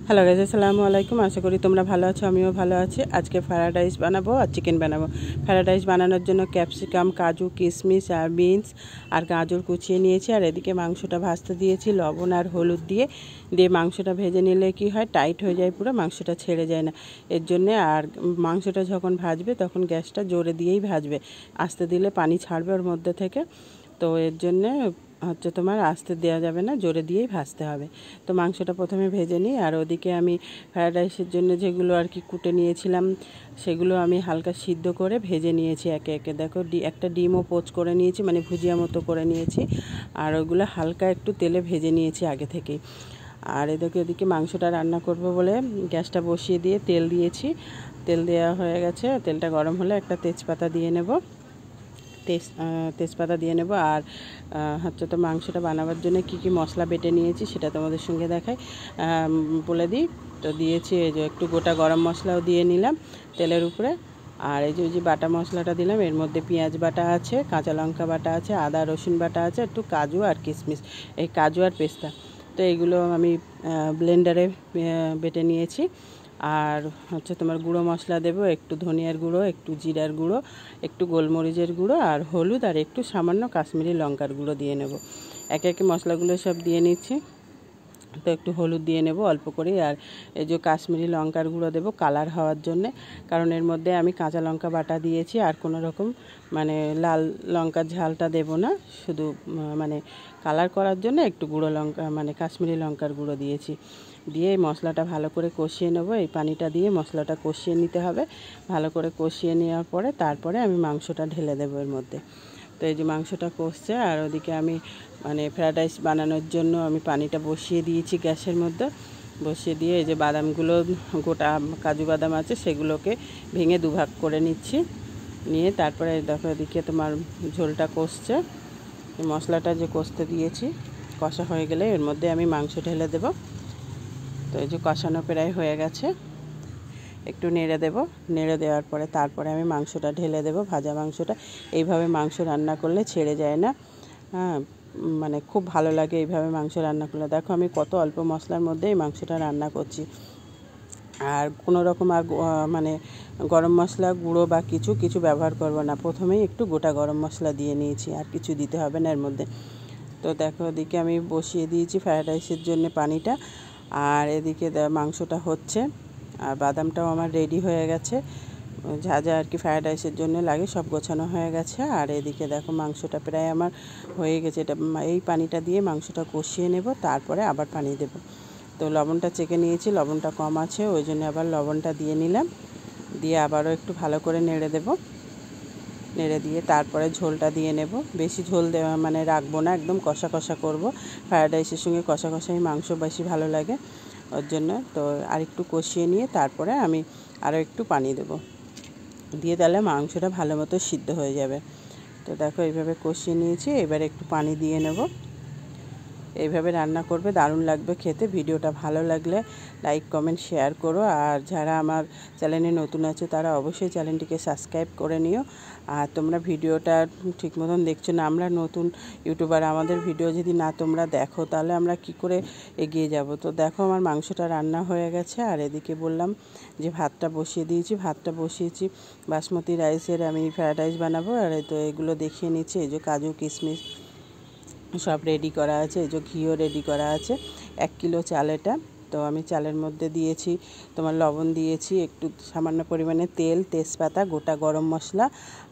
Hello guys, আসসালামু আলাইকুম। আশা করি তোমরা ভালো আছো, আমিও ভালো আছি। আজকে ফ্রাইড রাইস বানাবো আর চিকেন বানাবো। ফ্রাইড রাইস বানানোর জন্য ক্যাপসিকাম, কাজু, কিশমিশ আর বিনস আর গাজর কুচিয়ে নিয়েছি। আর এদিকে মাংসটা ভাজতে দিয়েছি লবণ আর হলুদ দিয়ে মাংসটা ভেজে নিলে কি হয়, টাইট হয়ে যায়, পুরো মাংসটা ছেড়ে যায় না। এর জন্যে আর মাংসটা যখন ভাজবে তখন গ্যাসটা জোরে দিয়েই ভাজবে, আস্তে দিলে পানি ছাড়বে ওর মধ্যে থেকে। তো এর জন্যে তোমার আস্তে দেওয়া যাবে না, জোরে দিয়েই ভাজতে হবে। তো মাংসটা প্রথমে ভেজে নিই। আর ওদিকে আমি ফ্রায়েড রাইসের জন্য যেগুলো আর কি কুটে নিয়েছিলাম সেগুলো আমি হালকা সিদ্ধ করে ভেজে নিয়েছি একে একে। দেখো একটা ডিমও পোচ করে নিয়েছি, মানে ভুজিয়া মতো করে নিয়েছি। আর ওগুলো হালকা একটু তেলে ভেজে নিয়েছি আগে থেকেই। আর ওদিকে মাংসটা রান্না করব বলে গ্যাসটা বসিয়ে দিয়ে তেল দিয়েছি। তেল দেওয়া হয়ে গেছে, তেলটা গরম হলে একটা তেজপাতা দিয়ে নেব, তেজপাতা দিয়ে নেব। আর তো মাংসটা বানাবার জন্য কি কি মশলা বেটে নিয়েছি সেটা তোমাদের সঙ্গে দেখাই, বলে দিই। তো দিয়েছি এই যে একটু গোটা গরম মশলাও দিয়ে নিলাম তেলের উপরে। আর এই যে বাটা মশলাটা দিলাম, এর মধ্যে পেঁয়াজ বাটা আছে, কাঁচা লঙ্কা বাটা আছে, আদা রসুন বাটা আছে, একটু কাজু আর কিশমিশ, এই কাজু আর পেস্তা। তো এইগুলো আমি ব্লেন্ডারে বেটে নিয়েছি। আর তোমার গুঁড়ো মশলা দেবো, একটু ধনিয়ার গুঁড়ো, একটু জিরার গুঁড়ো, একটু গোলমরিচের গুঁড়ো আর হলুদ, আর একটু সামান্য কাশ্মীরি লঙ্কার গুঁড়ো দিয়ে নেব। একে একে মশলাগুলো সব দিয়ে নিচ্ছি। তো একটু হলুদ দিয়ে নেব অল্প করে। আর এই যে কাশ্মীরি লঙ্কার গুঁড়ো দেবো কালার হওয়ার জন্যে, কারণ এর মধ্যে আমি কাঁচা লঙ্কা বাটা দিয়েছি। আর কোনো রকম মানে লাল লঙ্কার ঝালটা দেব না, শুধু মানে কালার করার জন্য একটু গুঁড়ো লঙ্কা মানে কাশ্মীরি লঙ্কার গুঁড়ো দিয়েছি। দিয়ে এই মশলাটা ভালো করে কষিয়ে নেবো। এই পানিটা দিয়ে মশলাটা কষিয়ে নিতে হবে। ভালো করে কষিয়ে নেওয়ার পরে তারপরে আমি মাংসটা ঢেলে দেবো এর মধ্যে। তো এই যে মাংসটা কষছে। আর ওদিকে আমি মানে ফ্রায়েড রাইস বানানোর জন্য আমি পানিটা বসিয়ে দিয়েছি গ্যাসের মধ্যে। বসিয়ে দিয়ে এই যে বাদামগুলো, গোটা কাজু বাদাম আছে, সেগুলোকে ভেঙে দুভাগ করে নিচ্ছি। নিয়ে তারপরে দেখো এদিকে তোমার ঝোলটা কষছে। মশলাটা যে কষতে দিয়েছি কষা হয়ে গেলে এর মধ্যে আমি মাংস ঢেলে দেব। তো এই যে কষানো প্রায় হয়ে গেছে, একটু নেড়ে দেব। নেড়ে দেওয়ার পরে তারপরে আমি মাংসটা ঢেলে দেব, ভাজা মাংসটা। এইভাবে মাংস রান্না করলে ছেড়ে যায় না, হ্যাঁ, মানে খুব ভালো লাগে এইভাবে মাংস রান্না করলে। দেখো আমি কত অল্প মশলার মধ্যে এই মাংসটা রান্না করছি। আর কোনো রকম আর মানে গরম মশলা গুঁড়ো বা কিছু ব্যবহার করব না। প্রথমেই একটু গোটা গরম মশলা দিয়ে নিয়েছি, আর কিছু দিতে হবে না এর মধ্যে। তো দেখো ওদিকে আমি বসিয়ে দিয়েছি ফ্রায়েড রাইসের জন্য পানিটা। আর এদিকে মাংসটা হচ্ছে, আর বাদামটাও আমার রেডি হয়ে গেছে। যা যা আর কি ফ্রায়েড রাইসের জন্য লাগে সব গোছানো হয়ে গেছে। আর এদিকে দেখো মাংসটা প্রায় আমার হয়ে গেছে। এটা এই পানিটা দিয়ে মাংসটা কষিয়ে নেব, তারপরে আবার পানি দেব। তো লবণটা চেখে নিয়েছি, লবণটা কম আছে, ওই জন্য আবার লবণটা দিয়ে নিলাম। দিয়ে আবারও একটু ভালো করে নেড়ে দেব। নেড়ে দিয়ে তারপরে ঝোলটা দিয়ে নেব। বেশি ঝোল দেওয়া মানে রাখবো না, একদম কষা কষা করব। ফ্রায়েড রাইসের সঙ্গে কষা কষাই মাংস বেশি ভালো লাগে, ওর জন্য। তো আর একটু কষিয়ে নিয়ে তারপরে আমি আরও একটু পানি দেব, দিয়ে তাহলে মাংসটা ভালো মতো সিদ্ধ হয়ে যাবে। তো দেখো এইভাবে কষিয়ে নিয়েছি, এবারে একটু পানি দিয়ে নেব। এইভাবে রান্না করবে, দারুণ লাগবে খেতে। ভিডিওটা ভালো লাগলে লাইক কমেন্ট শেয়ার করো। আর যারা আমার চ্যানেলে নতুন আছে তারা অবশ্যই চ্যানেলটিকে সাবস্ক্রাইব করে নিও। আর তোমরা ভিডিওটা ঠিক মতন দেখছো না, আমরা নতুন ইউটিউবার, আমাদের ভিডিও যদি না তোমরা দেখো তাহলে আমরা কি করে এগিয়ে যাব। তো দেখো আমার মাংসটা রান্না হয়ে গেছে। আর এদিকে বললাম যে ভাতটা বসিয়ে দিয়েছি, ভাতটা বসিয়েছি বাসমতি রাইসের, আমি ফ্রায়েড রাইস বানাবো। আর তো এগুলো দেখিয়ে নিচ্ছি, এই যে কাজু কিশমিশ সব রেডি করা আছে, এই যে ঘিও রেডি করা আছে। 1 কিলো চাল এটা। তো আমি চালের মধ্যে দিয়েছি তোমার লবণ দিয়েছি, একটু সামান্য পরিমাণে তেল, তেজপাতা, গোটা গরম মশলা,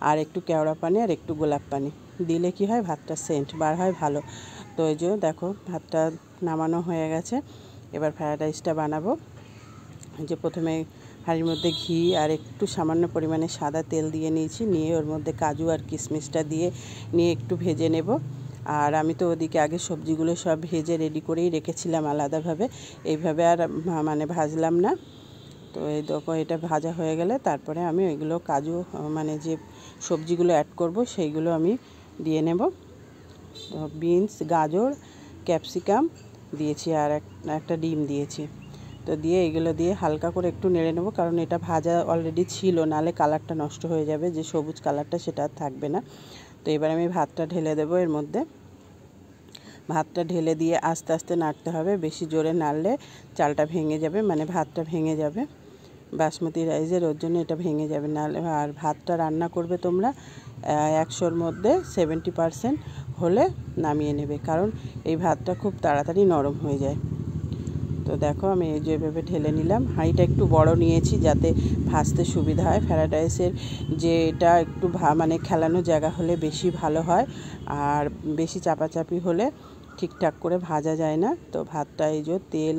আর একটু কেওড়া পানি, আর একটু গোলাপ পানি দিলে কি হয়, ভাতটা সেন্ট বার হয় ভালো। তো এই যে দেখো ভাতটা নামানো হয়ে গেছে। এবার ফ্রায়েড রাইসটা বানাবো। যে প্রথমে হাঁড়ির মধ্যে ঘি আর একটু সামান্য পরিমাণে সাদা তেল দিয়ে নিয়েছি। নিয়ে ওর মধ্যে কাজু আর কিশমিশটা দিয়ে নিয়ে একটু ভেজে নেব। আর আমি তো ওদিকে আগে সবজিগুলো সব ভেজে রেডি করেই রেখেছিলাম আলাদাভাবে, এইভাবে আর মানে ভাজলাম না। তো এই দেখো এটা ভাজা হয়ে গেলে তারপরে আমি ওইগুলো কাজু মানে যে সবজিগুলো অ্যাড করব সেইগুলো আমি দিয়ে নেব। তো বিনস, গাজর, ক্যাপসিকাম দিয়েছি, আর একটা ডিম দিয়েছি। তো দিয়ে এগুলো দিয়ে হালকা করে একটু নেড়ে নেবো, কারণ এটা ভাজা অলরেডি ছিল, নাহলে কালারটা নষ্ট হয়ে যাবে, যে সবুজ কালারটা সেটা আর থাকবে না। তো এবার আমি ভাতটা ঢেলে দেবো এর মধ্যে। ভাতটা ঢেলে দিয়ে আস্তে আস্তে নাড়তে হবে, বেশি জোরে নাড়লে চালটা ভেঙে যাবে, মানে ভাতটা ভেঙে যাবে। বাসমতি রাইসের ওর জন্য এটা ভেঙে যাবে নাহলে। আর ভাতটা রান্না করবে তোমরা 100-র মধ্যে 70% হলে নামিয়ে নেবে, কারণ এই ভাতটা খুব তাড়াতাড়ি নরম হয়ে যায়। তো দেখো আমি এই যেভাবে ঢেলে নিলাম। হাঁড়িটা একটু বড় নিয়েছি যাতে ভাজতে সুবিধা হয়। ফ্রায়েড রাইসের যে এটা একটু মানে খেলানো জায়গা হলে বেশি ভালো হয়, আর বেশি চাপাচাপি হলে ঠিকঠাক করে ভাজা যায় না। তো ভাতটা এই যে তেল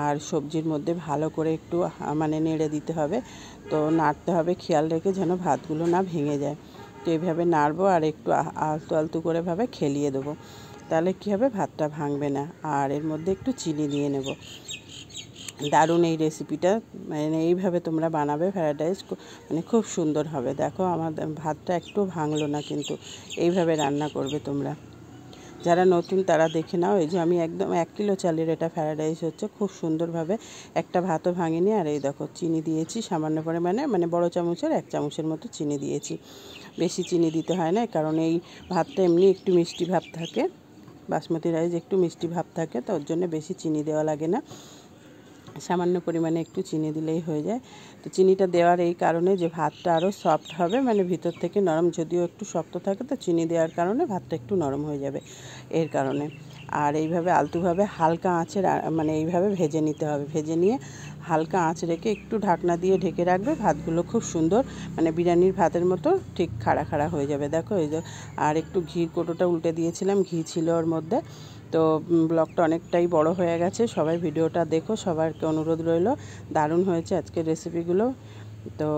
আর সবজির মধ্যে ভালো করে একটু মানে নেড়ে দিতে হবে। তো নাড়তে হবে খেয়াল রেখে যেন ভাতগুলো না ভেঙে যায়। তো এইভাবে নাড়বো আর একটু আলতু আলতু করে ভাবে খেলিয়ে দেবো, তাহলে কী হবে, ভাতটা ভাঙবে না। আর এর মধ্যে একটু চিনি দিয়ে নেব। দারুণ এই রেসিপিটা, মানে এইভাবে তোমরা বানাবে ফ্রায়েড রাইস, মানে খুব সুন্দর হবে। দেখো আমার ভাতটা একটু ভাঙলো না, কিন্তু এইভাবে রান্না করবে তোমরা। যারা নতুন তারা দেখে নাও। এই যে আমি একদম 1 কিলো চালের এটা ফ্রায়েড রাইস হচ্ছে, খুব সুন্দরভাবে একটা ভাতও ভাঙিনি। আর এই দেখো চিনি দিয়েছি সামান্য পরিমাণে, মানে বড় চামচের 1 চামচের মতো চিনি দিয়েছি। বেশি চিনি দিতে হয় না, কারণ এই ভাতটা এমনি একটু মিষ্টি ভাব থাকে, বাসমতি রাইস একটু মিষ্টি ভাব থাকে, তো ওর জন্য বেশি চিনি দেওয়া লাগে না, সামান্য পরিমাণে একটু চিনি দিলেই হয়ে যায়। তো চিনিটা দেওয়ার এই কারণে যে ভাতটা আরও সফট হবে, মানে ভিতর থেকে নরম, যদিও একটু শক্ত থাকে, তো চিনি দেওয়ার কারণে ভাতটা একটু নরম হয়ে যাবে এর কারণে। আর এইভাবে আলতুভাবে হালকা আঁচে মানে এইভাবে ভেজে নিতে হবে। ভেজে নিয়ে হালকা আঁচ রেখে একটু ঢাকনা দিয়ে ঢেকে রাখবে। ভাতগুলো খুব সুন্দর, মানে বিরিয়ানির ভাতের মতো ঠিক খাড়া খাড়া হয়ে যাবে। দেখো এই যে, আর একটু ঘির কৌটোটা উল্টে দিয়েছিলাম, ঘি ছিল ওর মধ্যে। তো ব্লগটা অনেকটাই বড় হয়ে গেছে, সবাই ভিডিওটা দেখো, সবাইকে অনুরোধ রইল। দারুণ হয়েছে আজকের রেসিপিগুলো। তো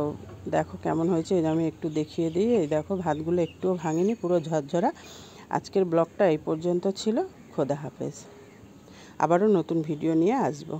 দেখো কেমন হয়েছে, এই আমি একটু দেখিয়ে দিই। এই দেখো ভাতগুলো একটুও ভাঙেনি, পুরো ঝরঝরা। আজকের ব্লগটা এই পর্যন্ত ছিল। খোদা হাফেজ। আবারও নতুন ভিডিও নিয়ে আসবো।